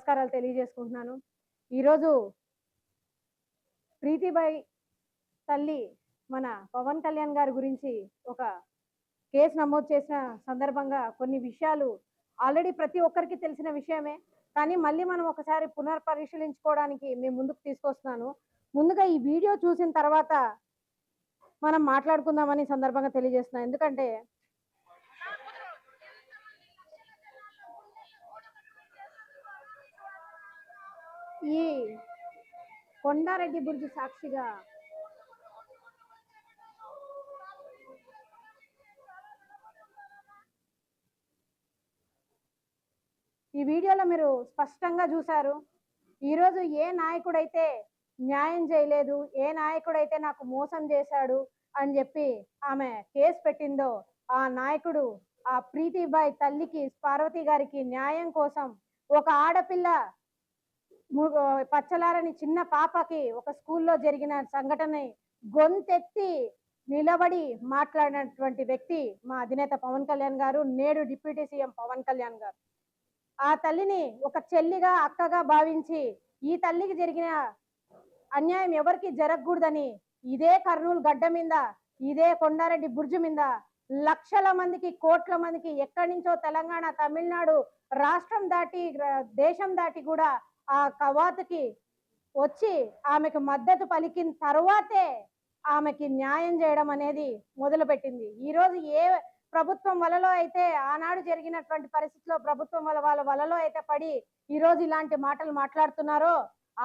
నమస్కారాలు తెలియజేసుకుంటున్నాను. ఈరోజు ప్రీతిబాయి తల్లి మన పవన్ కళ్యాణ్ గారి గురించి ఒక కేసు నమోదు చేసిన సందర్భంగా కొన్ని విషయాలు ఆల్రెడీ ప్రతి ఒక్కరికి తెలిసిన విషయమే. కానీ మళ్ళీ మనం ఒకసారి పునర్పరిశీలించుకోవడానికి మీ ముందుకు తీసుకొస్తున్నాను. ముందుగా ఈ వీడియో చూసిన తర్వాత మనం మాట్లాడుకుందామని సందర్భంగా తెలియజేస్తున్నాను. ఎందుకంటే ఈ కొండారెడ్డి బుర్జు సాక్షిగా ఈ వీడియోలో మీరు స్పష్టంగా చూశారు. ఈరోజు ఏ నాయకుడైతే న్యాయం చేయలేదు, ఏ నాయకుడైతే నాకు మోసం చేశాడు అని చెప్పి ఆమె కేసు పెట్టిందో, ఆ నాయకుడు ఆ ప్రీతిబాయి తల్లికి, పార్వతి గారికి న్యాయం కోసం ఒక ఆడపిల్ల పచ్చలారని చిన్న పాపకి ఒక స్కూల్లో జరిగిన సంఘటన గొంతెత్తి నిలబడి మాట్లాడినటువంటి వ్యక్తి మా అధినేత పవన్ కళ్యాణ్ గారు, నేడు డిప్యూటీ సీఎం పవన్ కళ్యాణ్ గారు. ఆ తల్లిని ఒక చెల్లిగా, అక్కగా భావించి ఈ తల్లికి జరిగిన అన్యాయం ఎవరికి జరగకూడదని ఇదే కర్నూలు గడ్డ మీద, ఇదే కొండారెడ్డి బుర్జు మీద లక్షల మందికి, కోట్ల మందికి ఎక్కడి నుంచో తెలంగాణ, తమిళనాడు రాష్ట్రం దాటి, దేశం దాటి కూడా ఆ కవాతుకి వచ్చి ఆమెకు మద్దతు పలికిన తర్వాతే ఆమెకి న్యాయం చేయడం అనేది మొదలుపెట్టింది. ఈరోజు ఏ ప్రభుత్వం వలలో అయితే ఆనాడు జరిగినటువంటి పరిస్థితిలో ప్రభుత్వం వాళ్ళ వలలో అయితే పడి ఈరోజు ఇలాంటి మాటలు మాట్లాడుతున్నారో,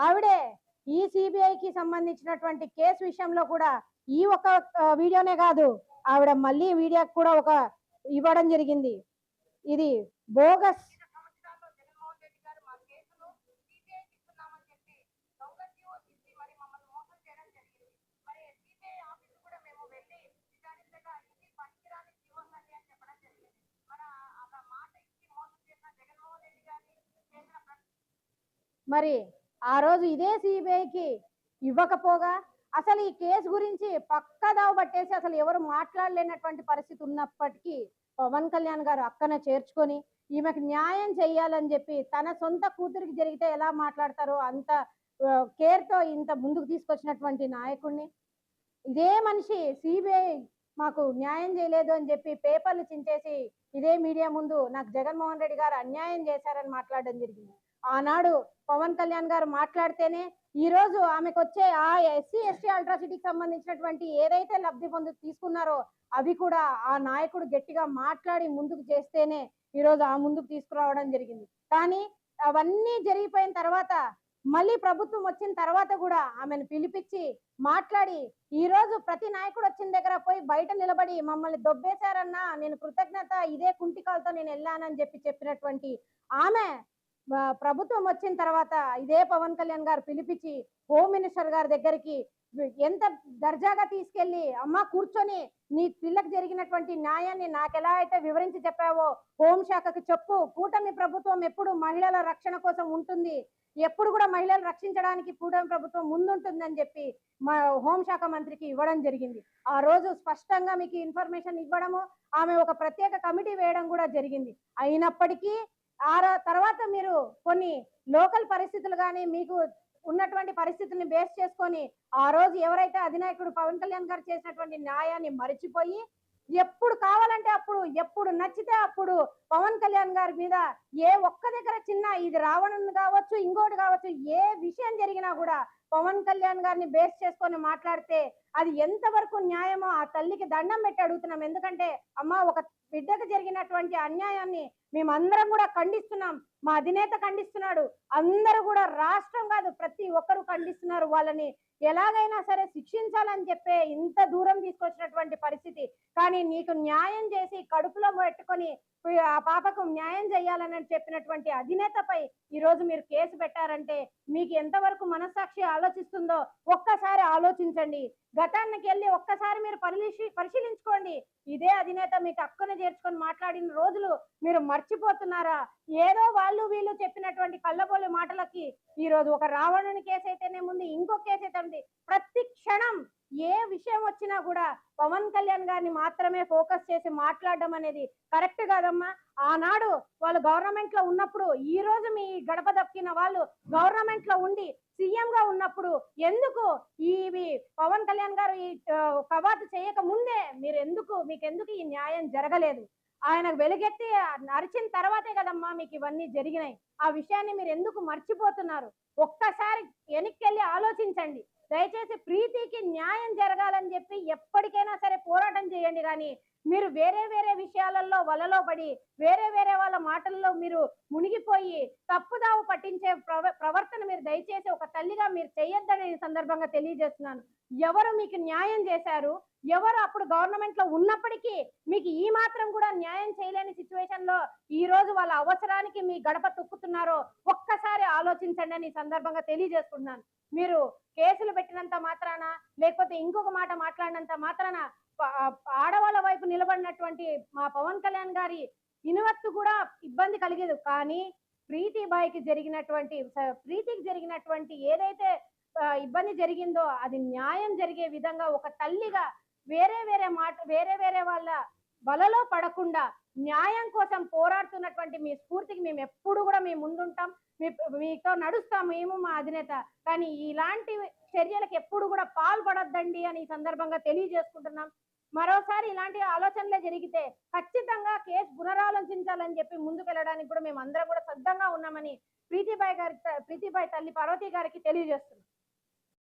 ఆవిడే ఈ సిబిఐకి సంబంధించినటువంటి కేసు విషయంలో కూడా ఈ ఒక వీడియోనే కాదు, ఆవిడ మళ్ళీ వీడియోకి కూడా ఒక ఇవ్వడం జరిగింది. ఇది బోగస్ మరి ఆ రోజు ఇదే సిబిఐకి ఇవ్వకపోగా అసలు ఈ కేసు గురించి పక్కదావ పట్టేసి అసలు ఎవరు మాట్లాడలేనటువంటి పరిస్థితి ఉన్నప్పటికీ పవన్ కళ్యాణ్ గారు అక్కనే చేర్చుకొని ఈమెకు న్యాయం చేయాలని చెప్పి తన సొంత కూతురికి జరిగితే ఎలా మాట్లాడతారో అంత కేర్తో ఇంత ముందుకు తీసుకొచ్చినటువంటి నాయకుడిని, ఇదే మనిషి సిబిఐ మాకు న్యాయం చేయలేదు అని చెప్పి పేపర్లు చించేసి ఇదే మీడియా ముందు నాకు జగన్మోహన్ రెడ్డి గారు అన్యాయం చేశారని మాట్లాడడం జరిగింది. ఆనాడు పవన్ కళ్యాణ్ గారు మాట్లాడితేనే ఈ రోజు ఆమెకు వచ్చే ఆ ఎస్సీ ఎస్టీ అల్ట్రాసిటీకి సంబంధించినటువంటి ఏదైతే లబ్ధి తీసుకున్నారో అవి కూడా ఆ నాయకుడు గట్టిగా మాట్లాడి ముందుకు చేస్తేనే ఈరోజు ఆ ముందుకు తీసుకురావడం జరిగింది. కానీ అవన్నీ జరిగిపోయిన తర్వాత మళ్ళీ ప్రభుత్వం వచ్చిన తర్వాత కూడా ఆమెను పిలిపించి మాట్లాడి ఈ రోజు ప్రతి నాయకుడు వచ్చిన దగ్గర పోయి బయట నిలబడి మమ్మల్ని దొబ్బేశారన్నా, నేను కృతజ్ఞత ఇదే కుంటికాలతో నేను వెళ్ళానని చెప్పినటువంటి ఆమె ప్రభుత్వం వచ్చిన తర్వాత ఇదే పవన్ కళ్యాణ్ గారు పిలిపించి హోమ్ మినిస్టర్ గారి దగ్గరికి ఎంత దర్జాగా తీసుకెళ్లి, అమ్మ కూర్చొని నీ పిల్లకి జరిగినటువంటి న్యాయాన్ని నాకెలా అయితే వివరించి చెప్పావో హోంశాఖకి చెప్పు, కూటమి ప్రభుత్వం ఎప్పుడు మహిళల రక్షణ కోసం ఉంటుంది, ఎప్పుడు కూడా మహిళలు రక్షించడానికి కూటమి ప్రభుత్వం ముందుంటుందని చెప్పి మా హోంశాఖ మంత్రికి ఇవ్వడం జరిగింది. ఆ రోజు స్పష్టంగా మీకు ఇన్ఫర్మేషన్ ఇవ్వడము, ఆమె ఒక ప్రత్యేక కమిటీ వేయడం కూడా జరిగింది. అయినప్పటికీ ఆ తర్వాత మీరు కొన్ని లోకల్ పరిస్థితులు కానీ మీకు ఉన్నటువంటి పరిస్థితుల్ని బేస్ చేసుకొని ఆ రోజు ఎవరైతే అధినాయకుడు పవన్ కళ్యాణ్ గారు చేసినటువంటి న్యాయాన్ని మరిచిపోయి ఎప్పుడు కావాలంటే అప్పుడు, ఎప్పుడు నచ్చితే అప్పుడు పవన్ కళ్యాణ్ గారి మీద ఏ ఒక్క దగ్గర చిన్న ఇది రావణుని కావచ్చు, ఇంకోటి కావచ్చు, ఏ విషయం జరిగినా కూడా పవన్ కళ్యాణ్ గారిని బేస్ చేసుకొని మాట్లాడితే అది ఎంతవరకు న్యాయమో ఆ తల్లికి దండం పెట్టి అడుగుతున్నాం. ఎందుకంటే అమ్మ, ఒక బిడ్డకు జరిగినటువంటి అన్యాయాన్ని మేమందరం కూడా ఖండిస్తున్నాం, మా అధినేత ఖండిస్తున్నాడు, అందరూ కూడా రాష్ట్రం కాదు ప్రతి ఒక్కరు ఖండిస్తున్నారు. వాళ్ళని ఎలాగైనా సరే శిక్షించాలని చెప్పే ఇంత దూరం తీసుకొచ్చినటువంటి పరిస్థితి. కానీ నీకు న్యాయం చేసి కడుపులో పెట్టుకొని ఆ పాపకు న్యాయం చేయాలని చెప్పినటువంటి అధినేతపై ఈ రోజు మీరు కేసు పెట్టారంటే మీకు ఎంతవరకు మనస్సాక్షి ఆలోచిస్తుందో ఒక్కసారి ఆలోచించండి. గతానికి వెళ్ళి ఒక్కసారి మీరు పరిశీలించుకోండి. ఇదే అధినేత మీకు అక్కను చేర్చుకొని మాట్లాడిన రోజులు మీరు మర్చిపోతున్నారా? ఏదో వాళ్ళు వీళ్ళు చెప్పినటువంటి కల్లబొల్లి మాటలకి ఈరోజు ఒక రావణుని కేసు అయితేనేముంది, ఇంకో కేసు అయితే ఉంది. ప్రతి క్షణం ఏ విషయం వచ్చినా కూడా పవన్ కళ్యాణ్ గారిని మాత్రమే ఫోకస్ చేసి మాట్లాడడం అనేది కరెక్ట్ కాదమ్మా. ఆనాడు వాళ్ళు గవర్నమెంట్ లో ఉన్నప్పుడు, ఈ రోజు మీ గడప దక్కిన వాళ్ళు గవర్నమెంట్ లో ఉండి సీఎం గా ఉన్నప్పుడు ఎందుకు ఇవి పవన్ కళ్యాణ్ గారు ఈ కవాతు చేయక ముందే మీకెందుకు ఈ న్యాయం జరగలేదు? ఆయన వెలుగెత్తి అరిచిన తర్వాతే కదమ్మా మీకు ఇవన్నీ జరిగినాయి. ఆ విషయాన్ని మీరు ఎందుకు మర్చిపోతున్నారు? ఒక్కసారి వెనక్కెళ్ళి ఆలోచించండి. దయచేసి ప్రీతికి న్యాయం జరగాలని చెప్పి ఎప్పటికైనా సరే పోరాటం చేయండి. కానీ మీరు వేరే వేరే విషయాలలో వలలో పడి వేరే వేరే వాళ్ళ మాటల్లో మీరు మునిగిపోయి తప్పుదావ పట్టించే ప్రవర్తన మీరు దయచేసి ఒక తల్లిగా మీరు చేయొద్దని ఈ సందర్భంగా తెలియజేస్తున్నాను. ఎవరు మీకు న్యాయం చేశారు? ఎవరు అప్పుడు గవర్నమెంట్ లో ఉన్నప్పటికీ మీకు ఈ మాత్రం కూడా న్యాయం చేయలేని సిచ్యువేషన్ లో ఈ రోజు వాళ్ళ అవసరానికి మీ గడప తొక్కుతున్నారో ఒక్కసారి ఆలోచించండి అని ఈ సందర్భంగా తెలియజేస్తున్నాను. మీరు కేసులు పెట్టినంత మాత్రాన, లేకపోతే ఇంకొక మాట మాట్లాడినంత మాత్రాన ఆడవాళ్ళ వైపు నిలబడినటువంటి మా పవన్ కళ్యాణ్ గారి ఇనువత్తు కూడా ఇబ్బంది కలిగేది. కానీ ప్రీతికి జరిగినటువంటి ఏదైతే ఇబ్బంది జరిగిందో అది న్యాయం జరిగే విధంగా ఒక తల్లిగా వేరే వేరే వాళ్ళ వలలో పడకుండా న్యాయం కోసం పోరాడుతున్నటువంటి మీ స్ఫూర్తికి మేము ఎప్పుడు కూడా మేము ముందుంటాం. మీతో నడుస్తాం మేము, మా అధినేత. కానీ ఇలాంటి చర్యలకు ఎప్పుడు కూడా పాల్పడొద్దండి అని ఈ సందర్భంగా తెలియజేసుకుంటున్నాం. మరోసారి ఇలాంటి ఆలోచనలే జరిగితే ఖచ్చితంగా కేసు పునరాలోచించాలని చెప్పి ముందుకెళ్ళడానికి కూడా మేము అందరం కూడా సిద్ధంగా ఉన్నామని ప్రీతిబాయి తల్లి పార్వతి గారికి తెలియజేస్తున్నాం.